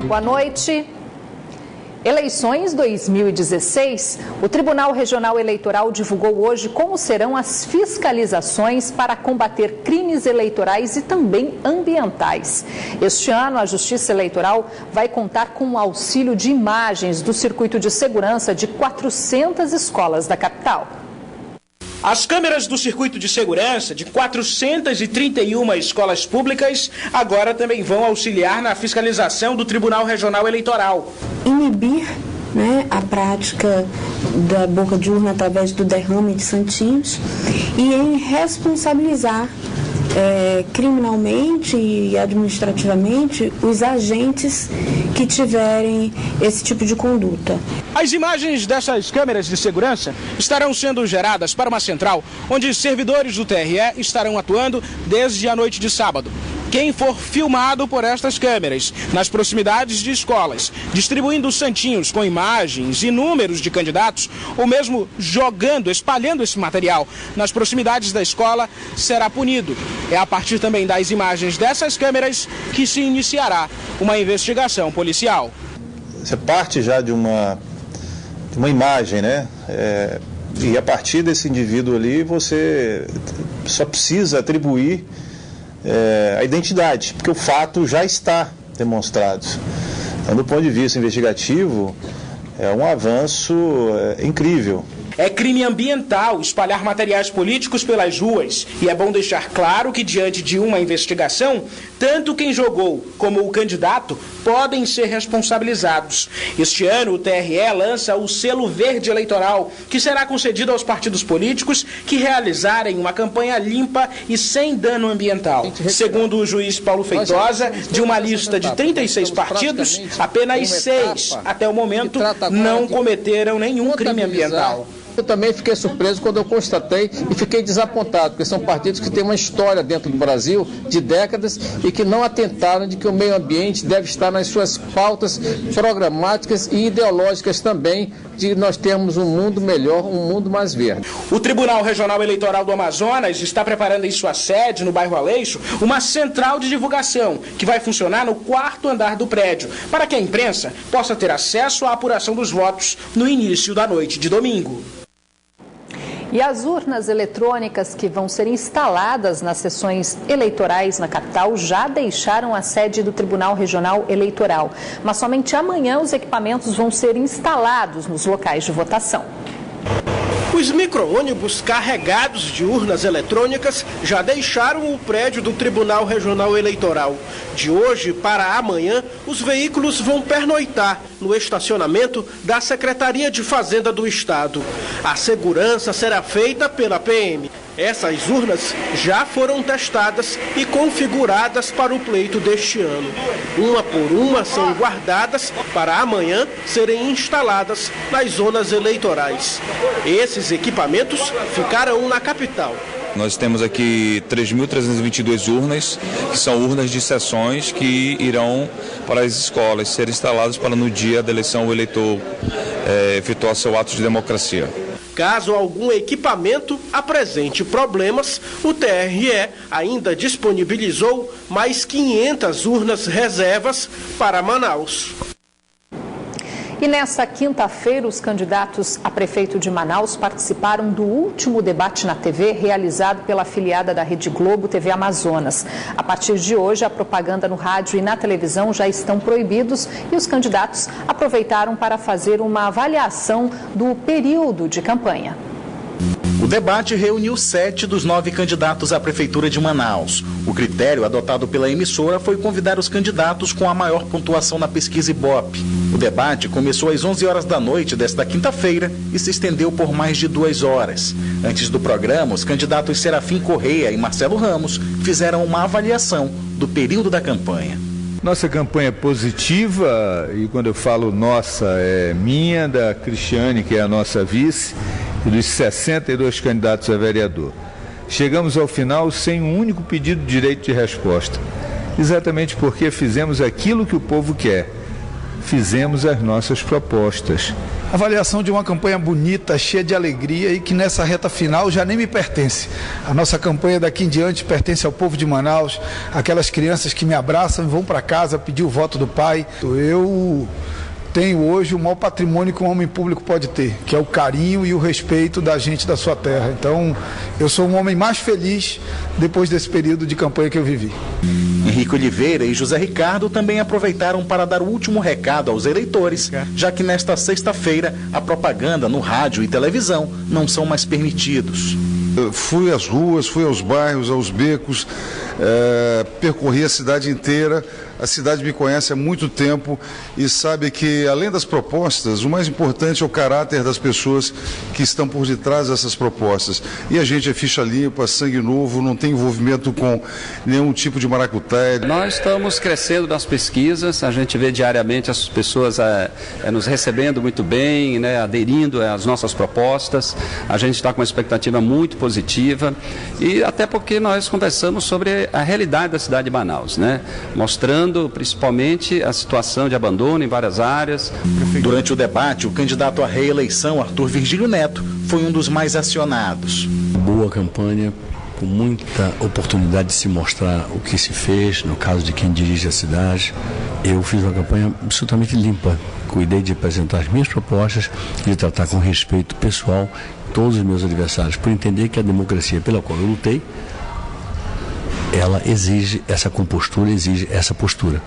Boa noite. Eleições 2016, o Tribunal Regional Eleitoral divulgou hoje como serão as fiscalizações para combater crimes eleitorais e também ambientais. Este ano, a Justiça Eleitoral vai contar com o auxílio de imagens do circuito de segurança de 400 escolas da capital. As câmeras do circuito de segurança de 431 escolas públicas agora também vão auxiliar na fiscalização do Tribunal Regional Eleitoral. Inibir, a prática da boca de urna através do derrame de santinhos e em responsabilizar criminalmente e administrativamente os agentes que tiverem esse tipo de conduta. As imagens dessas câmeras de segurança estarão sendo geradas para uma central onde servidores do TRE estarão atuando desde a noite de sábado. Quem for filmado por estas câmeras nas proximidades de escolas, distribuindo santinhos com imagens e números de candidatos, ou mesmo jogando, espalhando esse material nas proximidades da escola, será punido. É a partir também das imagens dessas câmeras que se iniciará uma investigação policial. Você parte já de uma imagem, e a partir desse indivíduo ali, você só precisa atribuir a identidade, porque o fato já está demonstrado. Então, do ponto de vista investigativo, é um avanço incrível. É crime ambiental espalhar materiais políticos pelas ruas. E é bom deixar claro que, diante de uma investigação, tanto quem jogou como o candidato podem ser responsabilizados. Este ano, o TRE lança o selo verde eleitoral, que será concedido aos partidos políticos que realizarem uma campanha limpa e sem dano ambiental. Segundo o juiz Paulo Feitosa, de uma lista de 36 partidos, apenas 6, até o momento, não cometeram nenhum crime ambiental. Eu também fiquei surpreso quando eu constatei e fiquei desapontado, porque são partidos que têm uma história dentro do Brasil de décadas e que não atentaram de que o meio ambiente deve estar nas suas pautas programáticas e ideológicas também, de nós termos um mundo melhor, um mundo mais verde. O Tribunal Regional Eleitoral do Amazonas está preparando em sua sede, no bairro Aleixo, uma central de divulgação que vai funcionar no 4º andar do prédio, para que a imprensa possa ter acesso à apuração dos votos no início da noite de domingo. E as urnas eletrônicas que vão ser instaladas nas sessões eleitorais na capital já deixaram a sede do Tribunal Regional Eleitoral. Mas somente amanhã os equipamentos vão ser instalados nos locais de votação. Os micro-ônibus carregados de urnas eletrônicas já deixaram o prédio do Tribunal Regional Eleitoral. De hoje para amanhã, os veículos vão pernoitar no estacionamento da Secretaria de Fazenda do Estado. A segurança será feita pela PM. Essas urnas já foram testadas e configuradas para o pleito deste ano. Uma por uma são guardadas para amanhã serem instaladas nas zonas eleitorais. Esses equipamentos ficarão na capital. Nós temos aqui 3.322 urnas, que são urnas de sessões que irão para as escolas ser instaladas para no dia da eleição o eleitor efetuar seu ato de democracia. Caso algum equipamento apresente problemas, o TRE ainda disponibilizou mais 500 urnas reservas para Manaus. E nesta quinta-feira, os candidatos a prefeito de Manaus participaram do último debate na TV realizado pela afiliada da Rede Globo, TV Amazonas. A partir de hoje, a propaganda no rádio e na televisão já estão proibidos e os candidatos aproveitaram para fazer uma avaliação do período de campanha. O debate reuniu 7 dos 9 candidatos à Prefeitura de Manaus. O critério adotado pela emissora foi convidar os candidatos com a maior pontuação na pesquisa Ibope. O debate começou às 11 horas da noite desta quinta-feira e se estendeu por mais de 2 horas. Antes do programa, os candidatos Serafim Correia e Marcelo Ramos fizeram uma avaliação do período da campanha. Nossa campanha é positiva, e quando eu falo nossa, é minha, da Cristiane, que é a nossa vice, e dos 62 candidatos a vereador. Chegamos ao final sem um único pedido de direito de resposta, exatamente porque fizemos aquilo que o povo quer, fizemos as nossas propostas. avaliação de uma campanha bonita, cheia de alegria e que nessa reta final já nem me pertence. A nossa campanha daqui em diante pertence ao povo de Manaus, aquelas crianças que me abraçam e vão para casa pedir o voto do pai. Eu tenho hoje o maior patrimônio que um homem público pode ter, que é o carinho e o respeito da gente da sua terra. Então, eu sou um homem mais feliz depois desse período de campanha que eu vivi. Henrique Oliveira e José Ricardo também aproveitaram para dar o último recado aos eleitores, já que nesta sexta-feira a propaganda no rádio e televisão não são mais permitidos. Eu fui às ruas, fui aos bairros, aos becos, percorri a cidade inteira. A cidade me conhece há muito tempo e sabe que, além das propostas, o mais importante é o caráter das pessoas que estão por detrás dessas propostas. E a gente é ficha limpa, sangue novo, não tem envolvimento com nenhum tipo de maracutaia. Nós estamos crescendo nas pesquisas, a gente vê diariamente as pessoas nos recebendo muito bem, né, aderindo às nossas propostas. A gente está com uma expectativa muito positiva e até porque nós conversamos sobre a realidade da cidade de Manaus, né, mostrando principalmente a situação de abandono em várias áreas. Durante o debate, o candidato à reeleição, Arthur Virgílio Neto, foi um dos mais acionados. Boa campanha, com muita oportunidade de se mostrar o que se fez, no caso de quem dirige a cidade. Eu fiz uma campanha absolutamente limpa, cuidei de apresentar as minhas propostas e de tratar com respeito pessoal todos os meus adversários, por entender que a democracia pela qual eu lutei, ela exige essa compostura, exige essa postura.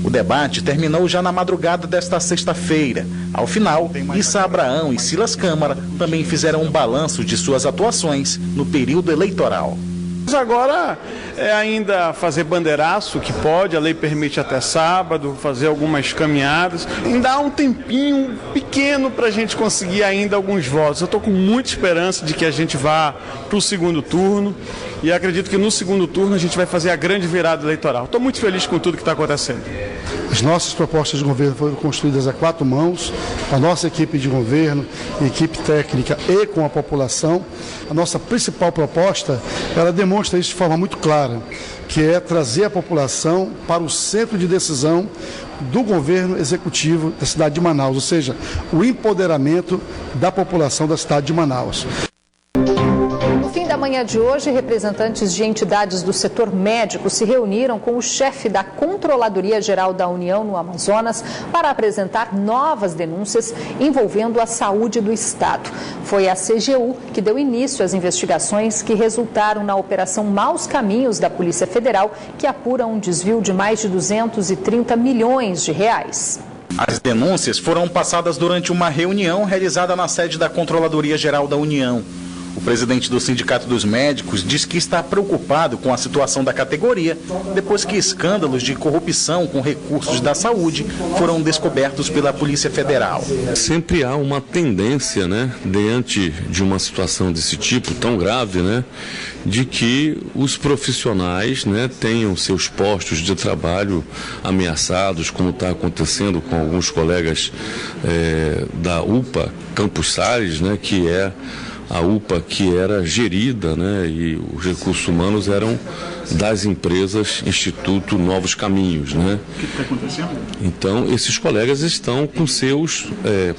O debate terminou já na madrugada desta sexta-feira. Ao final, Issa Abraão e Silas Câmara também fizeram um balanço de suas atuações no período eleitoral. Agora é ainda fazer bandeiraço, que pode, a lei permite até sábado, fazer algumas caminhadas, ainda há um tempinho pequeno para a gente conseguir ainda alguns votos. Eu estou com muita esperança de que a gente vá para o segundo turno e acredito que no segundo turno a gente vai fazer a grande virada eleitoral. Estou muito feliz com tudo que está acontecendo. As nossas propostas de governo foram construídas a 4 mãos, a nossa equipe de governo, equipe técnica e com a população. A nossa principal proposta, ela demonstra isso de forma muito clara, que é trazer a população para o centro de decisão do governo executivo da cidade de Manaus, ou seja, o empoderamento da população da cidade de Manaus. Na manhã de hoje, representantes de entidades do setor médico se reuniram com o chefe da Controladoria Geral da União no Amazonas para apresentar novas denúncias envolvendo a saúde do Estado. Foi a CGU que deu início às investigações que resultaram na Operação Maus Caminhos da Polícia Federal, que apura um desvio de mais de 230 milhões de reais. As denúncias foram passadas durante uma reunião realizada na sede da Controladoria Geral da União. O presidente do Sindicato dos Médicos diz que está preocupado com a situação da categoria depois que escândalos de corrupção com recursos da saúde foram descobertos pela Polícia Federal. Sempre há uma tendência, né, diante de uma situação desse tipo tão grave, né, de que os profissionais, né, tenham seus postos de trabalho ameaçados, como está acontecendo com alguns colegas da UPA Campos Sales, né, que é a UPA que era gerida, né, e os recursos humanos eram das empresas Instituto Novos Caminhos, né? O que está acontecendo? Então, esses colegas estão com seus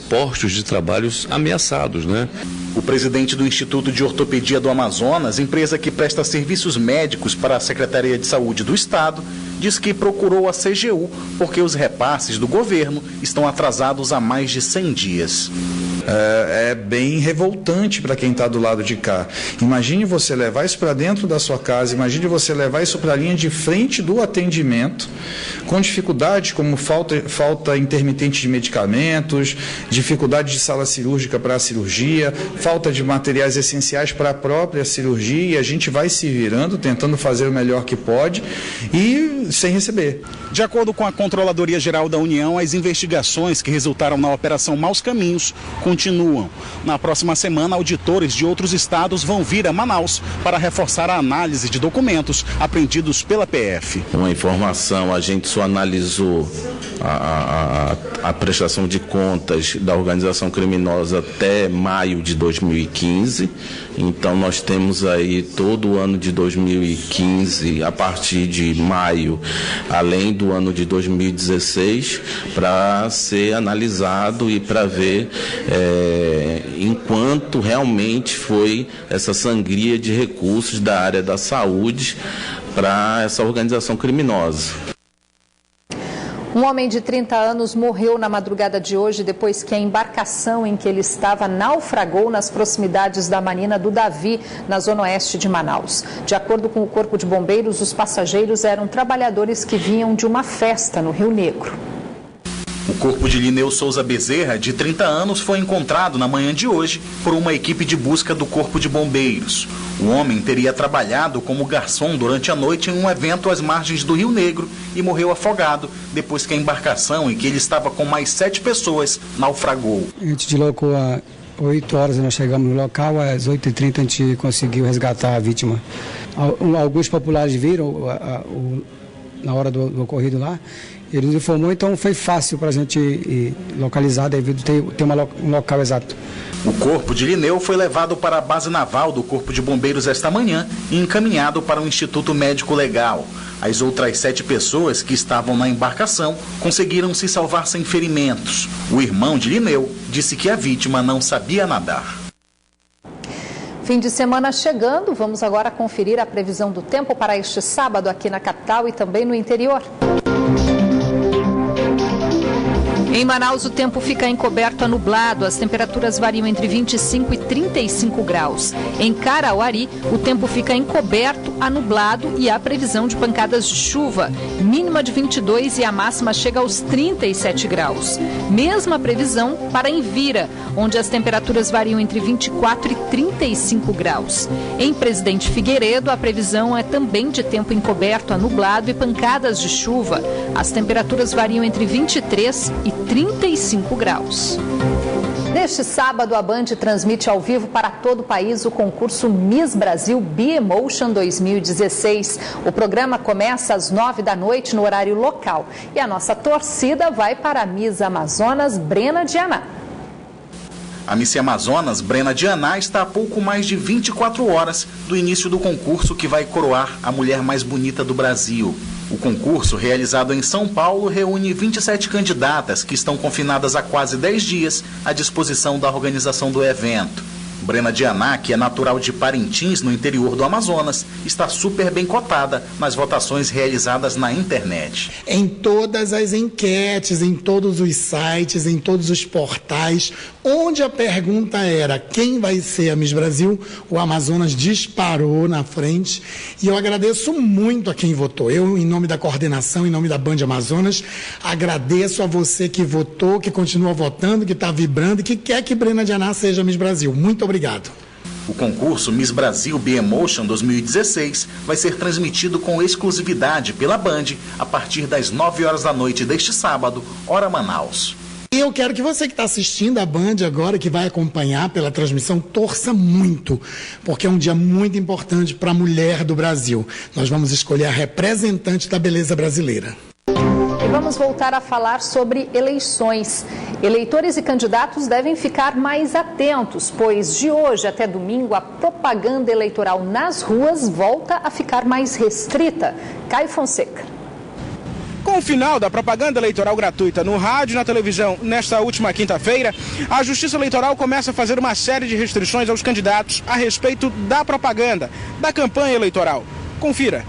postos de trabalhos ameaçados, né? O presidente do Instituto de Ortopedia do Amazonas, empresa que presta serviços médicos para a Secretaria de Saúde do Estado, diz que procurou a CGU porque os repasses do governo estão atrasados há mais de 100 dias. É bem revoltante para quem está do lado de cá. Imagine você levar isso para dentro da sua casa, imagine você levar isso para a linha de frente do atendimento, com dificuldades como falta intermitente de medicamentos, dificuldade de sala cirúrgica para a cirurgia, falta de materiais essenciais para a própria cirurgia, e a gente vai se virando, tentando fazer o melhor que pode e sem receber. De acordo com a Controladoria Geral da União, as investigações que resultaram na Operação Maus Caminhos continuam. Na próxima semana, auditores de outros estados vão vir a Manaus para reforçar a análise de documentos apreendidos pela PF. Uma informação, a gente só analisou a prestação de contas da organização criminosa até maio de 2015. Então nós temos aí todo o ano de 2015, a partir de maio, além do ano de 2016, para ser analisado e para ver enquanto realmente foi essa sangria de recursos da área da saúde para essa organização criminosa. Um homem de 30 anos morreu na madrugada de hoje depois que a embarcação em que ele estava naufragou nas proximidades da Marina do Davi, na zona oeste de Manaus. De acordo com o Corpo de Bombeiros, os passageiros eram trabalhadores que vinham de uma festa no Rio Negro. O corpo de Lineu Souza Bezerra, de 30 anos, foi encontrado na manhã de hoje por uma equipe de busca do Corpo de Bombeiros. O homem teria trabalhado como garçom durante a noite em um evento às margens do Rio Negro e morreu afogado depois que a embarcação em que ele estava com mais 7 pessoas naufragou. A gente deslocou às 8 horas, nós chegamos no local, às 8h30 a gente conseguiu resgatar a vítima. Alguns populares viram na hora do ocorrido lá. Ele nos informou, então foi fácil para a gente localizar devido a ter um local exato. O corpo de Lineu foi levado para a base naval do Corpo de Bombeiros esta manhã e encaminhado para o Instituto Médico Legal. As outras 7 pessoas que estavam na embarcação conseguiram se salvar sem ferimentos. O irmão de Lineu disse que a vítima não sabia nadar. Fim de semana chegando, vamos agora conferir a previsão do tempo para este sábado aqui na capital e também no interior. Em Manaus, o tempo fica encoberto a nublado. As temperaturas variam entre 25 e 35 graus. Em Carauari, o tempo fica encoberto a nublado e há previsão de pancadas de chuva. Mínima de 22 e a máxima chega aos 37 graus. Mesma previsão para Envira, onde as temperaturas variam entre 24 e 35 graus. Em Presidente Figueiredo, a previsão é também de tempo encoberto a nublado e pancadas de chuva. As temperaturas variam entre 23 e 35 graus. Neste sábado, a Band transmite ao vivo para todo o país o concurso Miss Brasil Be-Emotion 2016. O programa começa às 9 da noite no horário local. E a nossa torcida vai para a Miss Amazonas Brena Dianá. A Miss Amazonas, Brena Dianá, está a pouco mais de 24 horas do início do concurso que vai coroar a mulher mais bonita do Brasil. O concurso, realizado em São Paulo, reúne 27 candidatas que estão confinadas há quase 10 dias à disposição da organização do evento. Brena Dianá, que é natural de Parintins, no interior do Amazonas, está super bem cotada nas votações realizadas na internet. Em todas as enquetes, em todos os sites, em todos os portais, onde a pergunta era quem vai ser a Miss Brasil, o Amazonas disparou na frente. E eu agradeço muito a quem votou. Eu, em nome da coordenação, em nome da Band Amazonas, agradeço a você que votou, que continua votando, que está vibrando e que quer que Brena Dianá seja Miss Brasil. Muito obrigado. O concurso Miss Brasil Be-Emotion 2016 vai ser transmitido com exclusividade pela Band a partir das 9 horas da noite deste sábado, hora Manaus. E eu quero que você que está assistindo a Band agora, que vai acompanhar pela transmissão, torça muito, porque é um dia muito importante para a mulher do Brasil. Nós vamos escolher a representante da beleza brasileira. E vamos voltar a falar sobre eleições. Eleitores e candidatos devem ficar mais atentos, pois de hoje até domingo a propaganda eleitoral nas ruas volta a ficar mais restrita. Caio Fonseca. Com o final da propaganda eleitoral gratuita no rádio e na televisão nesta última quinta-feira, a Justiça Eleitoral começa a fazer uma série de restrições aos candidatos a respeito da propaganda, da campanha eleitoral. Confira.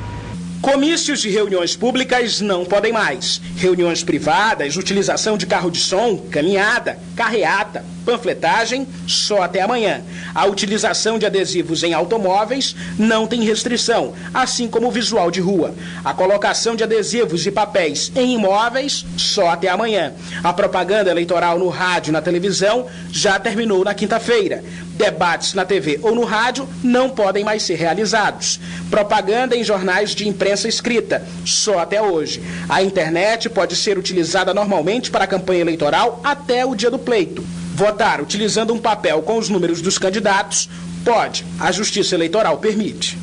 Comícios e reuniões públicas não podem mais. Reuniões privadas, utilização de carro de som, caminhada, carreata, panfletagem, só até amanhã. A utilização de adesivos em automóveis não tem restrição, assim como o visual de rua. A colocação de adesivos e papéis em imóveis, só até amanhã. A propaganda eleitoral no rádio e na televisão já terminou na quinta-feira. Debates na TV ou no rádio não podem mais ser realizados. Propaganda em jornais de imprensa escrita, só até hoje. A internet pode ser utilizada normalmente para a campanha eleitoral até o dia do pleito. Votar utilizando um papel com os números dos candidatos, pode. A Justiça Eleitoral permite.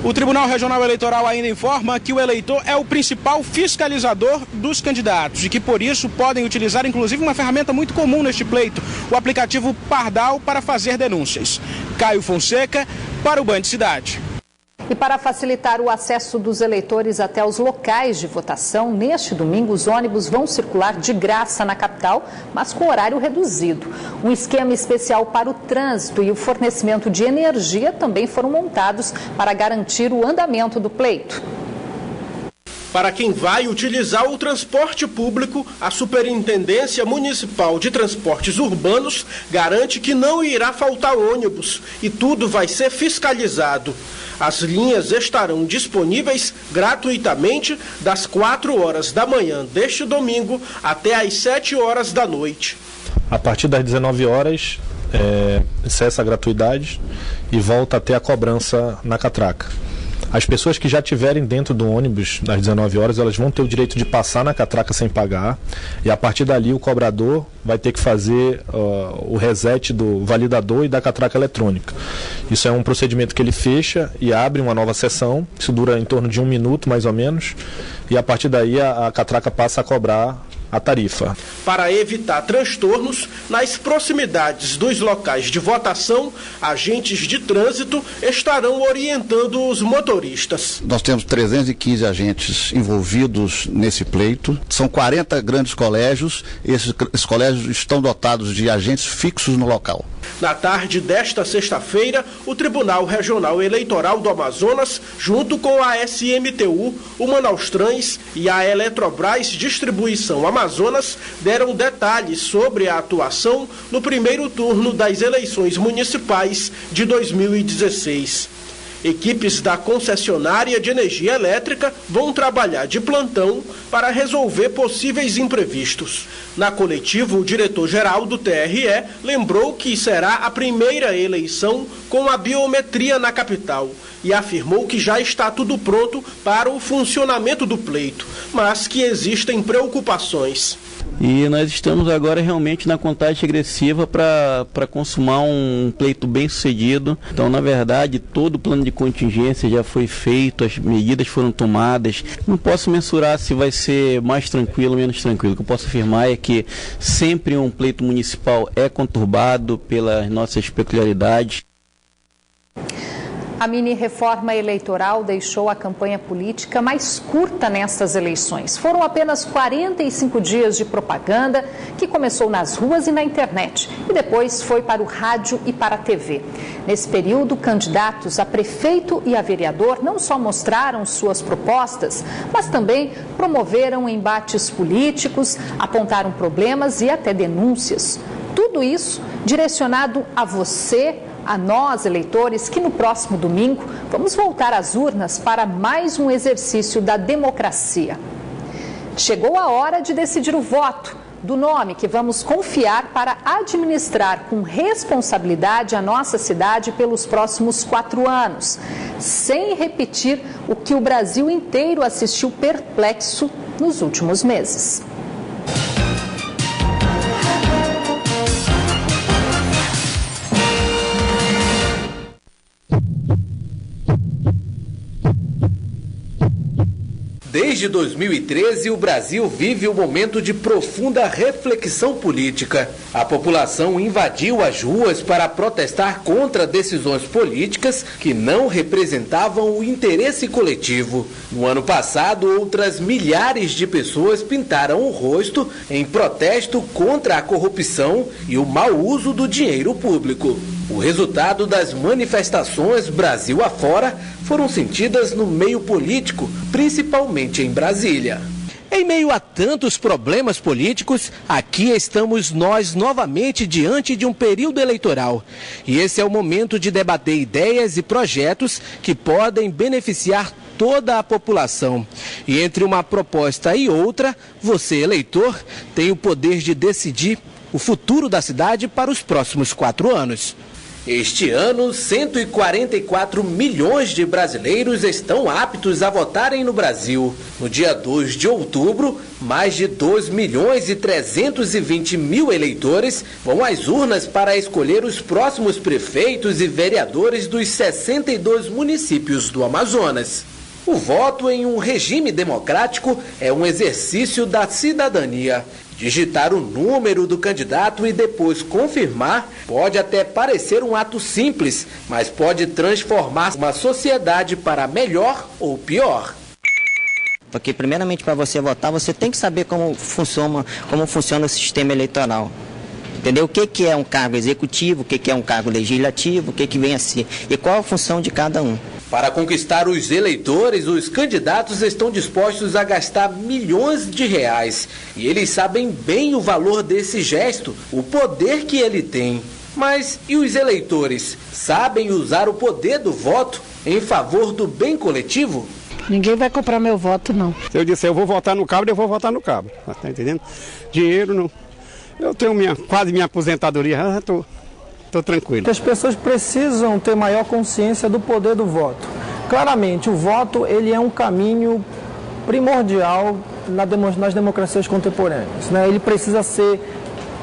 O Tribunal Regional Eleitoral ainda informa que o eleitor é o principal fiscalizador dos candidatos e que, por isso, podem utilizar, inclusive, uma ferramenta muito comum neste pleito, o aplicativo Pardal, para fazer denúncias. Caio Fonseca, para o Band Cidade. E para facilitar o acesso dos eleitores até os locais de votação, neste domingo os ônibus vão circular de graça na capital, mas com horário reduzido. Um esquema especial para o trânsito e o fornecimento de energia também foram montados para garantir o andamento do pleito. Para quem vai utilizar o transporte público, a Superintendência Municipal de Transportes Urbanos garante que não irá faltar ônibus e tudo vai ser fiscalizado. As linhas estarão disponíveis gratuitamente das 4 horas da manhã deste domingo até às 7 horas da noite. A partir das 19 horas, cessa a gratuidade e volta a ter a cobrança na catraca. As pessoas que já estiverem dentro do ônibus das 19 horas, elas vão ter o direito de passar na catraca sem pagar, e a partir dali o cobrador vai ter que fazer o reset do validador e da catraca eletrônica. Isso é um procedimento que ele fecha e abre uma nova sessão, isso dura em torno de 1 minuto mais ou menos, e a partir daí a catraca passa a cobrar a tarifa. Para evitar transtornos, nas proximidades dos locais de votação, agentes de trânsito estarão orientando os motoristas. Nós temos 315 agentes envolvidos nesse pleito, são 40 grandes colégios, esses colégios estão dotados de agentes fixos no local. Na tarde desta sexta-feira, o Tribunal Regional Eleitoral do Amazonas, junto com a SMTU, o Manaus Trans e a Eletrobras Distribuição Amazonas, deram detalhes sobre a atuação no primeiro turno das eleições municipais de 2016. Equipes da concessionária de energia elétrica vão trabalhar de plantão para resolver possíveis imprevistos. Na coletiva, o diretor-geral do TRE lembrou que será a primeira eleição com a biometria na capital e afirmou que já está tudo pronto para o funcionamento do pleito, mas que existem preocupações. E nós estamos agora realmente na contagem regressiva para consumar um pleito bem sucedido. Então, na verdade, todo o plano de contingência já foi feito, as medidas foram tomadas. Não posso mensurar se vai ser mais tranquilo ou menos tranquilo. O que eu posso afirmar é que sempre um pleito municipal é conturbado pelas nossas peculiaridades. A mini-reforma eleitoral deixou a campanha política mais curta nestas eleições. Foram apenas 45 dias de propaganda, que começou nas ruas e na internet, e depois foi para o rádio e para a TV. Nesse período, candidatos a prefeito e a vereador não só mostraram suas propostas, mas também promoveram embates políticos, apontaram problemas e até denúncias. Tudo isso direcionado a você, a nós, eleitores, que no próximo domingo vamos voltar às urnas para mais um exercício da democracia. Chegou a hora de decidir o voto do nome que vamos confiar para administrar com responsabilidade a nossa cidade pelos próximos 4 anos, sem repetir o que o Brasil inteiro assistiu perplexo nos últimos meses. Desde 2013, o Brasil vive um momento de profunda reflexão política. A população invadiu as ruas para protestar contra decisões políticas que não representavam o interesse coletivo. No ano passado, outras milhares de pessoas pintaram o rosto em protesto contra a corrupção e o mau uso do dinheiro público. O resultado das manifestações Brasil afora foram sentidas no meio político, principalmente em Brasília. Em meio a tantos problemas políticos, aqui estamos nós novamente diante de um período eleitoral. E esse é o momento de debater ideias e projetos que podem beneficiar toda a população. E entre uma proposta e outra, você, eleitor, tem o poder de decidir o futuro da cidade para os próximos 4 anos. Este ano, 144 milhões de brasileiros estão aptos a votarem no Brasil. No dia 2 de outubro, mais de 2.320.000 eleitores vão às urnas para escolher os próximos prefeitos e vereadores dos 62 municípios do Amazonas. O voto em um regime democrático é um exercício da cidadania. Digitar o número do candidato e depois confirmar pode até parecer um ato simples, mas pode transformar uma sociedade para melhor ou pior. Porque primeiramente para você votar, você tem que saber como funciona o sistema eleitoral. Entendeu? O que é um cargo executivo, o que é um cargo legislativo, o que vem a ser e qual a função de cada um. Para conquistar os eleitores, os candidatos estão dispostos a gastar milhões de reais. E eles sabem bem o valor desse gesto, o poder que ele tem. Mas e os eleitores? Sabem usar o poder do voto em favor do bem coletivo? Ninguém vai comprar meu voto, não. Se eu disser eu vou votar no Cabo, eu vou votar no Cabo. Tá entendendo? Dinheiro não. Eu tenho quase minha aposentadoria, já estou tranquilo. As pessoas precisam ter maior consciência do poder do voto. Claramente, o voto ele é um caminho primordial nas democracias contemporâneas, né? Ele precisa ser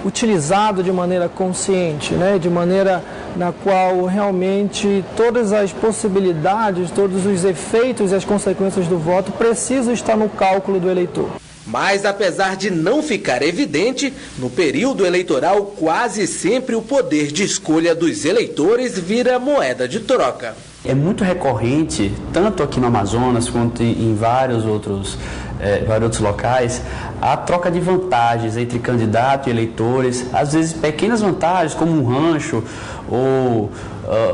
utilizado de maneira consciente, né? De maneira na qual realmente todas as possibilidades, todos os efeitos e as consequências do voto precisam estar no cálculo do eleitor. Mas, apesar de não ficar evidente, no período eleitoral quase sempre o poder de escolha dos eleitores vira moeda de troca. É muito recorrente, tanto aqui no Amazonas quanto em vários outros locais, a troca de vantagens entre candidato e eleitores, às vezes pequenas vantagens como um rancho ou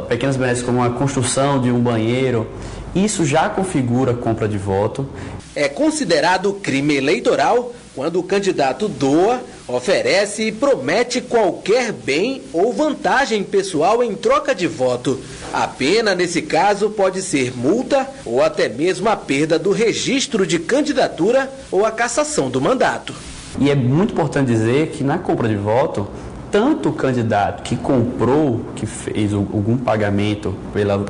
pequenas benesses como a construção de um banheiro. Isso já configura compra de voto. É considerado crime eleitoral quando o candidato doa, oferece e promete qualquer bem ou vantagem pessoal em troca de voto. A pena, nesse caso, pode ser multa ou até mesmo a perda do registro de candidatura ou a cassação do mandato. E é muito importante dizer que na compra de voto, tanto o candidato que comprou, que fez algum pagamento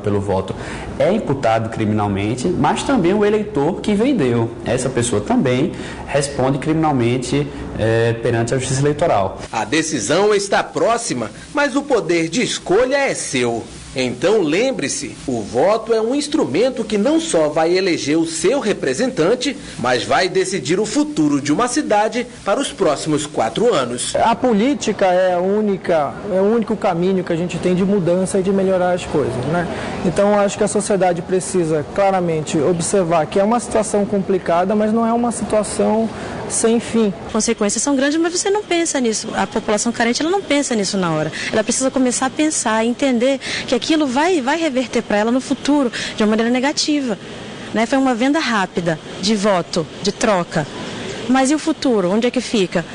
pelo voto, é imputado criminalmente, mas também o eleitor que vendeu. Essa pessoa também responde criminalmente perante a Justiça Eleitoral. A decisão está próxima, mas o poder de escolha é seu. Então lembre-se, o voto é um instrumento que não só vai eleger o seu representante, mas vai decidir o futuro de uma cidade para os próximos 4 anos. A política é o único caminho que a gente tem de mudança e de melhorar as coisas, né? Então acho que a sociedade precisa claramente observar que é uma situação complicada, mas não é uma situação sem fim. As consequências são grandes, mas você não pensa nisso. A população carente ela não pensa nisso na hora. Ela precisa começar a pensar, entender que aquilo vai reverter para ela no futuro de uma maneira negativa. Né? Foi uma venda rápida de voto, de troca. Mas e o futuro? Onde é que fica?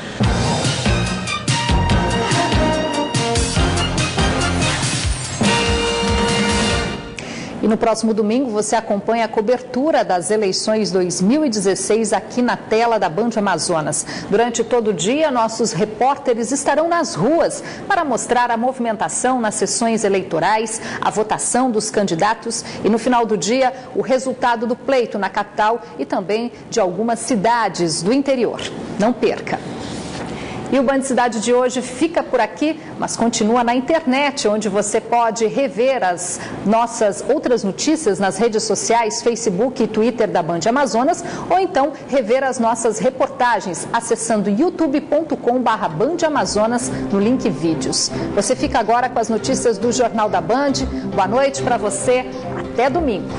E no próximo domingo você acompanha a cobertura das eleições 2016 aqui na tela da Band Amazonas. Durante todo o dia, nossos repórteres estarão nas ruas para mostrar a movimentação nas sessões eleitorais, a votação dos candidatos e no final do dia o resultado do pleito na capital e também de algumas cidades do interior. Não perca! E o Band Cidade de hoje fica por aqui, mas continua na internet, onde você pode rever as nossas outras notícias nas redes sociais, Facebook e Twitter da Band Amazonas, ou então rever as nossas reportagens acessando youtube.com/Band Amazonas no link vídeos. Você fica agora com as notícias do Jornal da Band. Boa noite para você, até domingo.